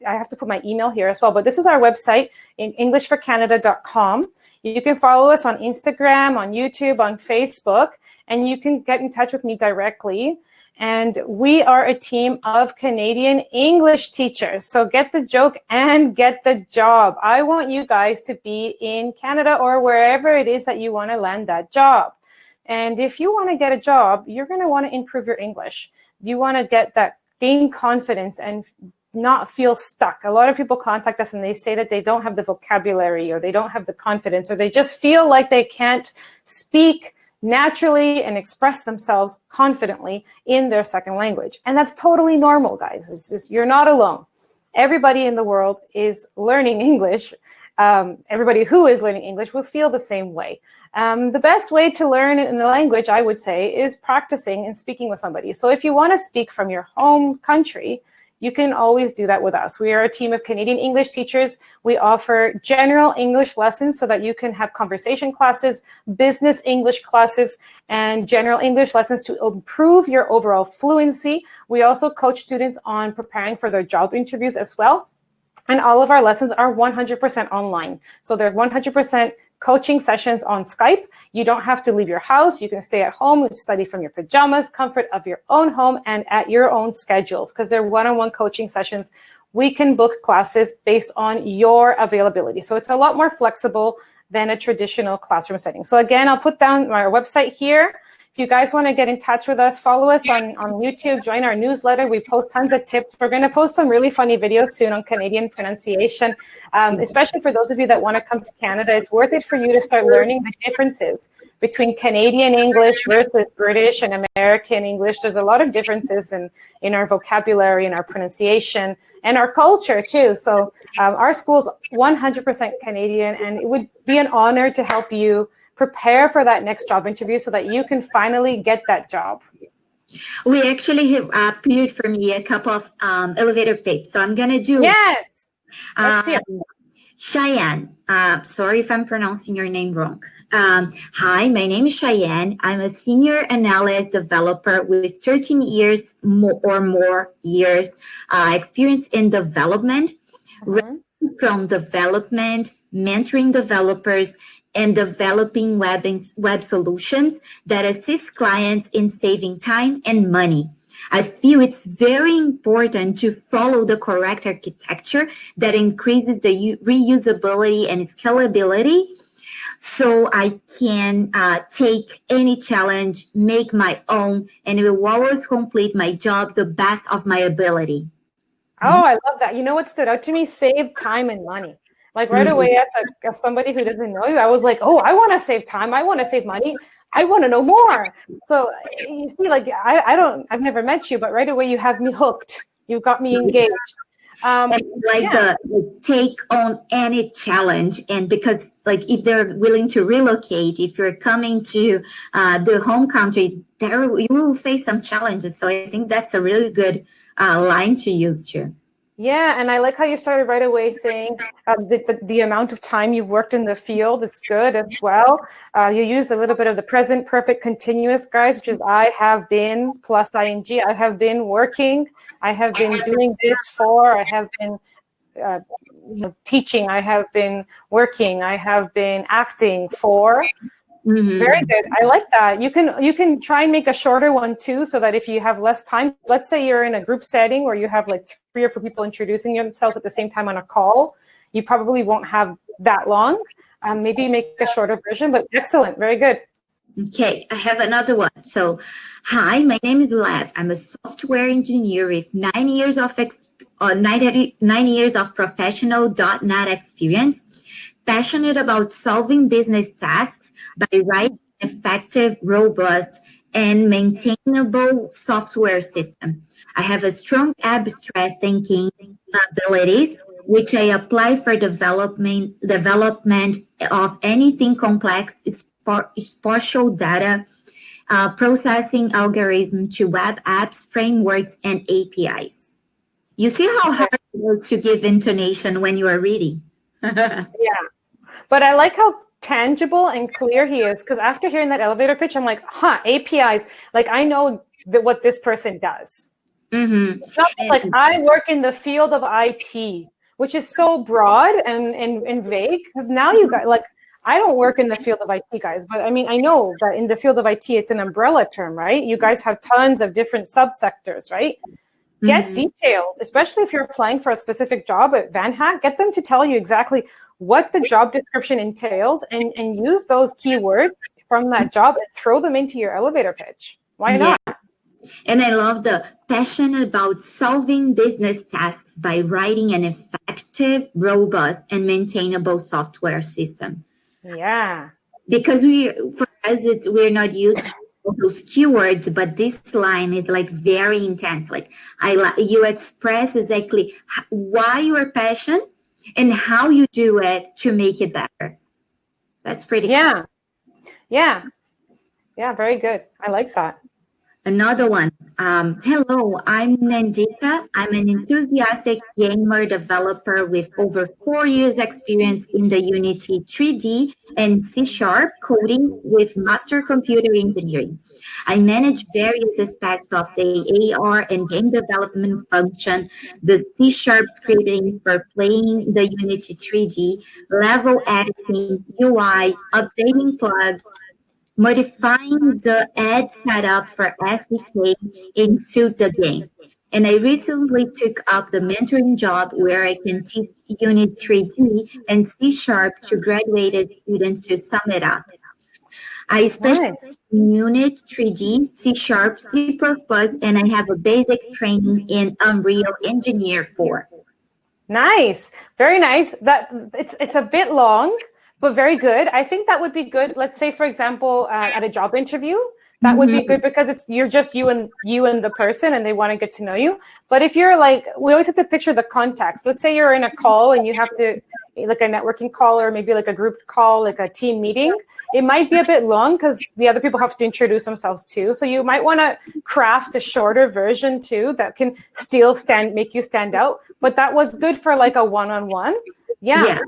have to put my email here as well, but this is our website, in englishforcanada.com. You can follow us on Instagram, on YouTube, on Facebook, and you can get in touch with me directly. And we are a team of Canadian English teachers. So get the joke and get the job. I want you guys to be in Canada or wherever it is that you want to land that job. And if you want to get a job, you're going to want to improve your English. You want to gain confidence and not feel stuck. A lot of people contact us and they say that they don't have the vocabulary, or they don't have the confidence, or they just feel like they can't speak naturally and express themselves confidently in their second language. And that's totally normal, guys. You're not alone. Everybody in the world is learning English. Everybody who is learning English will feel the same way. The best way to learn in the language, I would say, is practicing and speaking with somebody. So if you want to speak from your home country, you can always do that with us. We are a team of Canadian English teachers. We offer general English lessons so that you can have conversation classes, business English classes, and general English lessons to improve your overall fluency. We also coach students on preparing for their job interviews as well. And all of our lessons are 100% online. So they're 100% coaching sessions on Skype. You don't have to leave your house. You can stay at home and study from your pajamas, comfort of your own home, and at your own schedules, because they're one-on-one coaching sessions. We can book classes based on your availability. So it's a lot more flexible than a traditional classroom setting. So again, I'll put down my website here. If you guys want to get in touch with us, follow us on YouTube, join our newsletter. We post tons of tips. We're going to post some really funny videos soon on Canadian pronunciation, especially for those of you that want to come to Canada. It's worth it for you to start learning the differences between Canadian English versus British and American English. There's a lot of differences in our vocabulary and our pronunciation and our culture too. So our school's 100% Canadian, and it would be an honor to help you prepare for that next job interview so that you can finally get that job. We actually have prepared for me a couple of elevator pitch. So I'm going to do Yes. Cheyenne. Sorry if I'm pronouncing your name wrong. Hi, my name is Cheyenne. I'm a senior analyst developer with 13 years or more years experience in development, from development, mentoring developers, and developing web solutions that assist clients in saving time and money. I feel it's very important to follow the correct architecture that increases the reusability and scalability, so I can take any challenge, make my own, and will always complete my job the best of my ability. Oh, I love that. You know what stood out to me? Save time and money. Like right away, as somebody who doesn't know you, I was like, oh, I want to save time. I want to save money. I want to know more. So you see, like, I've never met you, but right away you have me hooked. You got me engaged. Take on any challenge, and because like if they're willing to relocate, if you're coming to the home country, you will face some challenges. So I think that's a really good line to use too. Yeah, and I like how you started right away saying the amount of time you've worked in the field is good as well. You used a little bit of the present perfect continuous, guys, which is I have been plus ing. I have been working. I have been doing this for. I have been teaching. I have been working. I have been acting for. Very good. I like that. You can try and make a shorter one too, so that if you have less time, let's say you're in a group setting where you have like 3 or 4 people introducing themselves at the same time on a call, you probably won't have that long. Maybe make a shorter version, but excellent. Very good. Okay, I have another one. So, hi, my name is Lev. I'm a software engineer with 9 years of 9 years of professional .NET experience, passionate about solving business tasks by writing effective, robust, and maintainable software system. I have a strong abstract thinking abilities, which I apply for development of anything complex, spatial data, processing algorithm to web apps, frameworks, and APIs. You see how hard it is to give intonation when you are reading. Yeah, but I like how tangible and clear he is, because after hearing that elevator pitch, I'm like, APIs, like I know what this person does. It's not just like I work in the field of IT, which is so broad and vague, because now you got like, I don't work in the field of IT, guys, but I mean, I know that in the field of IT, it's an umbrella term, right? You guys have tons of different subsectors, right? Get detailed, especially if you're applying for a specific job at VanHack. Get them to tell you exactly what the job description entails, and use those keywords from that job and throw them into your elevator pitch. Why not? And I love the passion about solving business tasks by writing an effective, robust, and maintainable software system. Yeah. Because we're not used to those keywords, but this line is like very intense. Like you express exactly why you are passionate and how you do it to make it better. That's pretty cool. Yeah, very good. I like that. Another one. Hello, I'm Nandika. I'm an enthusiastic gamer developer with over 4 years experience in the Unity 3D and C# coding with master computer engineering. I manage various aspects of the AR and game development function, the C# scripting for playing the Unity 3D, level editing, UI, updating plugs, modifying the ad setup for SDK into the game. And I recently took up the mentoring job where I can teach Unity 3D and C# to graduated students to sum it up. I specialize Nice. in Unit 3D, C Sharp, C++, and I have a basic training in Unreal Engineer 4. Nice. Very nice. That it's a bit long, but very good. I think that would be good. Let's say, for example, at a job interview, that would be good because you're just you and the person, and they want to get to know you. But if you're like, we always have to picture the context. Let's say you're in a call and you have to, like a networking call or maybe like a group call, like a team meeting. It might be a bit long because the other people have to introduce themselves too. So you might want to craft a shorter version too that can still make you stand out. But that was good for like a one-on-one. Yeah.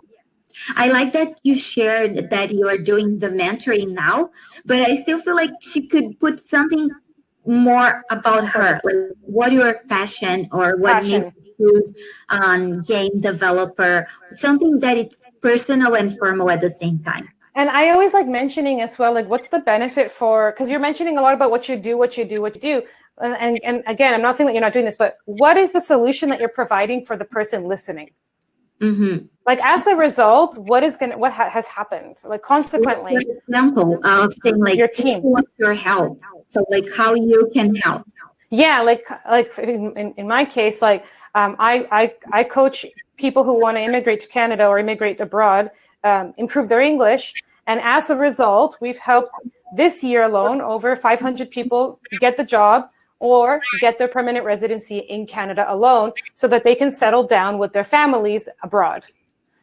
I like that you shared that you are doing the mentoring now, but I still feel like she could put something more about her, like what your passion or what made you choose game developer, something that it's personal and formal at the same time. And I always like mentioning as well, like what's the benefit for, because you're mentioning a lot about what you do. And again, I'm not saying that you're not doing this, but what is the solution that you're providing for the person listening? Mm-hmm. Like as a result, what has happened? Like consequently, for example, of saying like your team wants your help. So like how you can help. Yeah, like in my case, like I coach people who want to immigrate to Canada or immigrate abroad, improve their English, and as a result, we've helped this year alone over 500 people get the job or get their permanent residency in Canada alone so that they can settle down with their families abroad.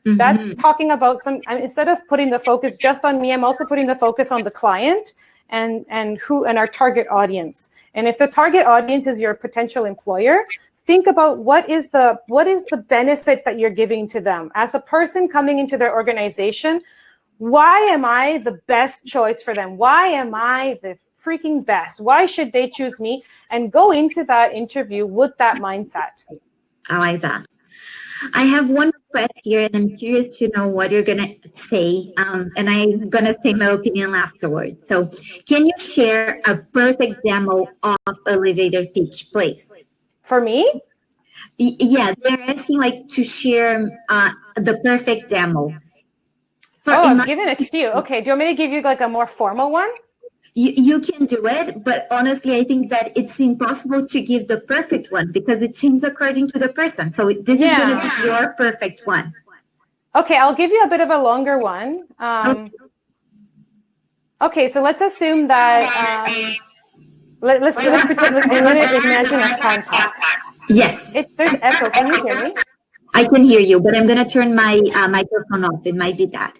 Mm-hmm. That's talking about instead of putting the focus just on me, I'm also putting the focus on the client and our target audience. And if the target audience is your potential employer, think about what is the benefit that you're giving to them. As a person coming into their organization, why am I the best choice for them? Why am I the freaking best? Why should they choose me? And go into that interview with that mindset. I like that. I have one request here, and I'm curious to know what you're going to say, and I'm going to say my opinion afterwards. So can you share a perfect demo of elevator pitch, please? For me? Yeah, they're asking like to share the perfect demo. I've given a few. Okay, do you want me to give you like a more formal one? You can do it, but honestly, I think that it's impossible to give the perfect one because it changes according to the person. So this is going to be your perfect one. Okay, I'll give you a bit of a longer one. Okay, so let's assume that let's pretend. I'm going to imagine a contact. Yes. There's echo. Can you hear me? I can hear you, but I'm going to turn my microphone off. It might be that.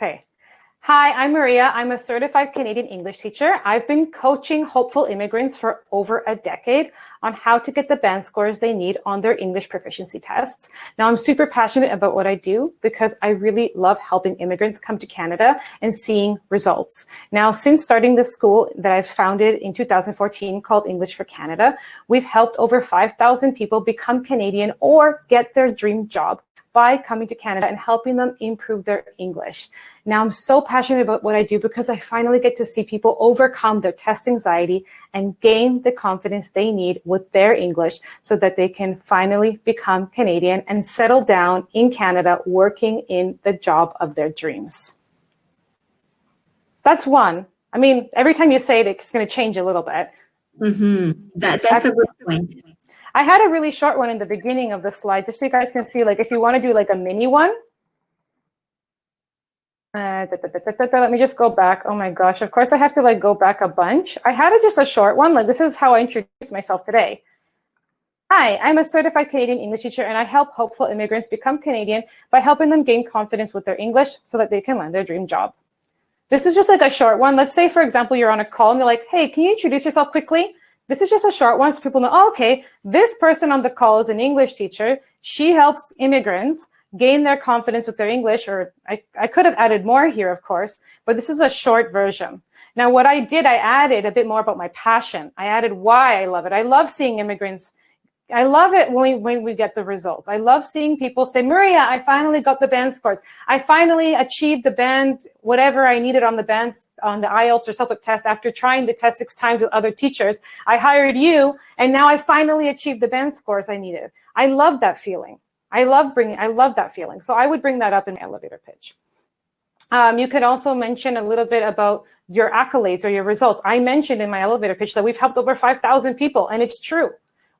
Okay. Hi, I'm Maria. I'm a certified Canadian English teacher. I've been coaching hopeful immigrants for over a decade on how to get the band scores they need on their English proficiency tests. Now, I'm super passionate about what I do because I really love helping immigrants come to Canada and seeing results. Now, since starting the school that I've founded in 2014 called English for Canada, we've helped over 5,000 people become Canadian or get their dream job by coming to Canada and helping them improve their English. Now, I'm so passionate about what I do because I finally get to see people overcome their test anxiety and gain the confidence they need with their English so that they can finally become Canadian and settle down in Canada working in the job of their dreams. That's one. I mean, every time you say it, it's going to change a little bit. Mm-hmm. That's a good point. I had a really short one in the beginning of the slide, just so you guys can see, like, if you want to do like a mini one. Let me just go back. Oh my gosh, of course I have to like go back a bunch. I had just a short one, like this is how I introduced myself today. Hi, I'm a certified Canadian English teacher and I help hopeful immigrants become Canadian by helping them gain confidence with their English so that they can land their dream job. This is just like a short one. Let's say, for example, you're on a call and they're like, hey, can you introduce yourself quickly? This is just a short one so people know, oh, okay, this person on the call is an English teacher. She helps immigrants gain their confidence with their English, or I could have added more here, of course, but this is a short version. Now, what I did, I added a bit more about my passion. I added why I love it. I love seeing immigrants. I love it when we get the results. I love seeing people say, Maria, I finally got the band scores. I finally achieved the band, whatever I needed on the bands, on the IELTS or CELPIP test after trying the test 6 times with other teachers. I hired you, and now I finally achieved the band scores I needed. I love that feeling. I love that feeling. So I would bring that up in my elevator pitch. You could also mention a little bit about your accolades or your results. I mentioned in my elevator pitch that we've helped over 5,000 people, and it's true.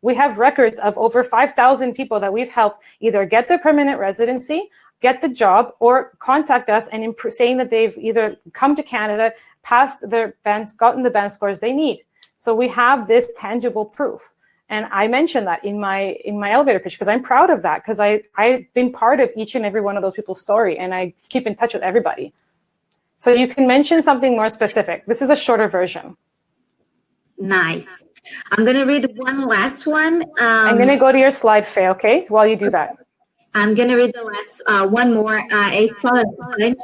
We have records of over 5,000 people that we've helped either get their permanent residency, get the job, or contact us and saying that they've either come to Canada, passed their bands, gotten the band scores they need. So we have this tangible proof. And I mentioned that in my elevator pitch because I'm proud of that, because I've been part of each and every one of those people's story, and I keep in touch with everybody. So you can mention something more specific. This is a shorter version. Nice. I'm going to read one last one. I'm going to go to your slide, Faye, okay, while you do that. I'm going to read the last one more. I saw a bunch.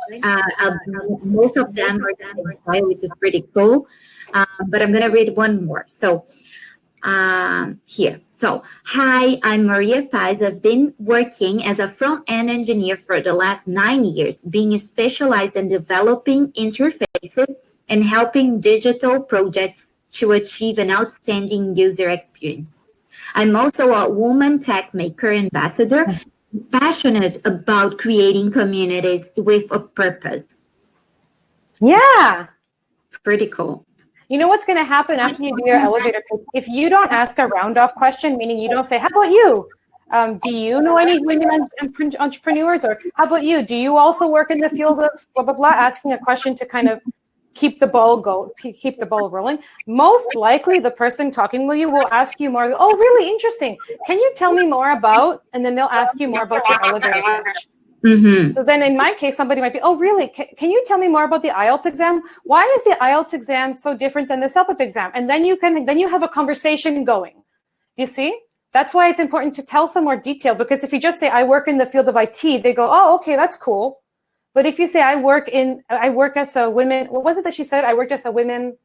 Most of them are done in style, which is pretty cool. But I'm going to read one more. So here. So, hi, I'm Maria Paz. I've been working as a front-end engineer for the last 9 years, being specialized in developing interfaces and helping digital projects to achieve an outstanding user experience. I'm also a woman tech maker ambassador, passionate about creating communities with a purpose. Yeah. Pretty cool. You know what's going to happen after you do your elevator pitch? If you don't ask a round-off question, meaning you don't say, how about you? Do you know any women entrepreneurs? Or how about you? Do you also work in the field of blah, blah, blah? Asking a question to kind of keep the ball rolling. Most likely the person talking with you will ask you more, oh, really interesting. Can you tell me more about, and then they'll ask you more about your elevator pitch. Mm-hmm. So then in my case, somebody might be, oh, really? Can you tell me more about the IELTS exam? Why is the IELTS exam so different than the CELPIP exam? And then you have a conversation going. You see? That's why it's important to tell some more detail, because if you just say, I work in the field of IT, they go, oh, okay, that's cool. But if you say, I work as a women, what was it that she said? I worked as a women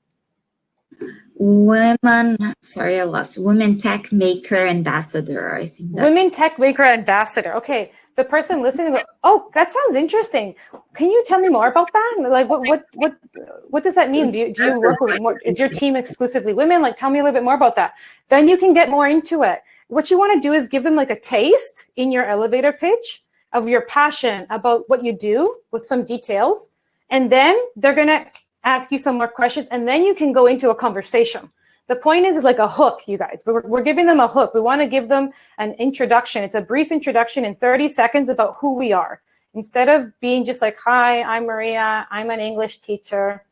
tech maker ambassador, I think. Women tech maker ambassador. Okay. The person listening, oh, that sounds interesting. Can you tell me more about that? Like, what does that mean? Do you work with more? Is your team exclusively women? Like, tell me a little bit more about that. Then you can get more into it. What you want to do is give them like a taste in your elevator pitch of your passion about what you do with some details. And then they're going to ask you some more questions. And then you can go into a conversation. The point is like a hook, you guys. We're giving them a hook. We want to give them an introduction. It's a brief introduction in 30 seconds about who we are. Instead of being just like, hi, I'm Maria. I'm an English teacher.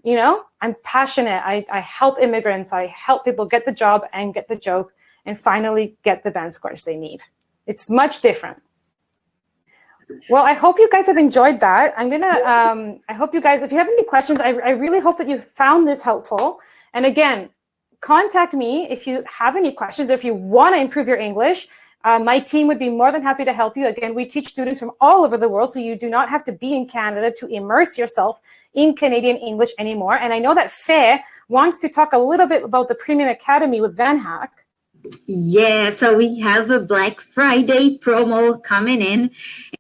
You know, I'm passionate. I help immigrants. I help people get the job and get the joke and finally get the band scores they need. It's much different. Well, I hope you guys have enjoyed that. I hope you guys, if you have any questions, I really hope that you found this helpful. And again, contact me if you have any questions, if you want to improve your English. My team would be more than happy to help you. Again, we teach students from all over the world, so you do not have to be in Canada to immerse yourself in Canadian English anymore. And I know that Faye wants to talk a little bit about the Premium Academy with VanHack. Yeah, so we have a Black Friday promo coming in,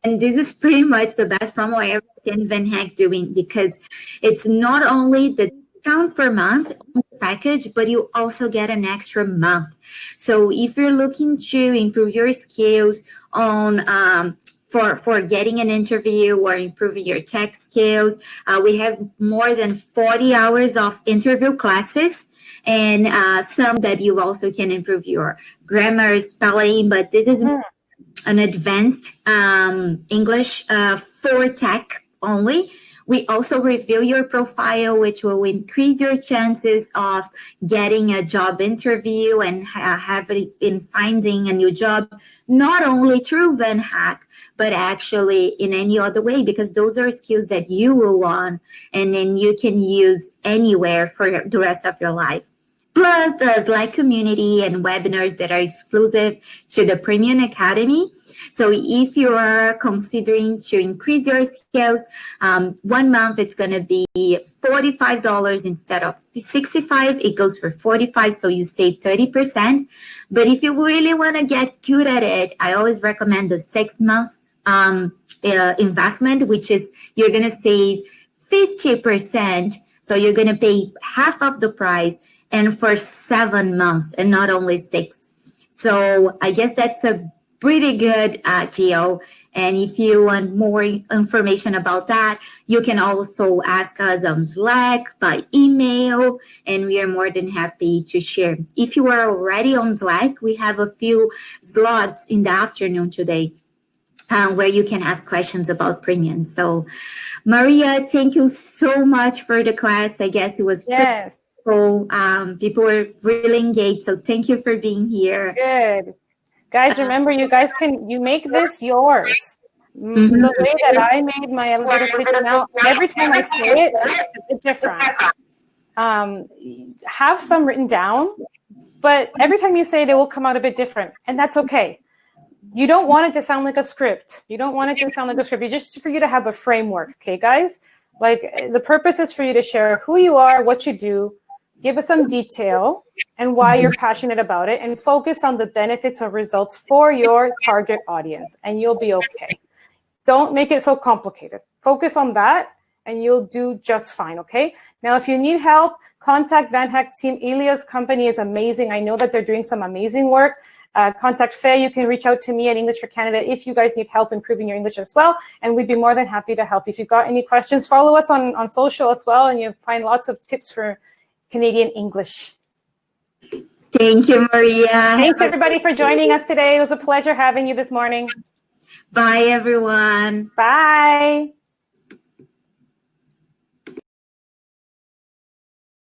and this is pretty much the best promo I ever seen VanHack doing, because it's not only the discount per month on the package, but you also get an extra month. So if you're looking to improve your skills on for getting an interview or improving your tech skills, we have more than 40 hours of interview classes, and some that you also can improve your grammar, spelling, but this is an advanced English for tech only. We also review your profile, which will increase your chances of getting a job interview and in finding a new job, not only through VanHack, but actually in any other way, because those are skills that you will want and then you can use anywhere for the rest of your life. Plus the Slack community and webinars that are exclusive to the Premium Academy. So if you are considering to increase your skills, 1 month it's going to be $45 instead of $65. It goes for $45, so you save 30%. But if you really want to get good at it, I always recommend the 6 months investment, which is you're going to save 50%. So you're going to pay half of the price, and for 7 months and not only 6. So I guess that's a pretty good deal. And if you want more information about that, you can also ask us on Slack, by email, and we are more than happy to share. If you are already on Slack, we have a few slots in the afternoon today where you can ask questions about premium. So, Maria, thank you so much for the class. I guess it was yes. cool. People were really engaged. So thank you for being here. Good. Guys, remember, you make this yours. The way that I made my elevator pitch now, every time I say it, it's different. Have some written down, but every time you say it, it will come out a bit different, and that's okay. You don't want it to sound like a script. You don't want it to sound like a script. It's just for you to have a framework, okay, guys? Like, the purpose is for you to share who you are, what you do, give us some detail, and why you're passionate about it, and focus on the benefits or results for your target audience, and you'll be okay. Don't make it so complicated. Focus on that, and you'll do just fine, okay? Now, if you need help, contact VanHack's team. Elia's company is amazing. I know that they're doing some amazing work. Contact Faye. You can reach out to me at English for Canada if you guys need help improving your English as well, and we'd be more than happy to help. If you've got any questions, follow us on social as well, and you'll find lots of tips for Canadian English. Thank you, Maria. Thanks, everybody, for joining us today. It was a pleasure having you this morning. Bye, everyone. Bye.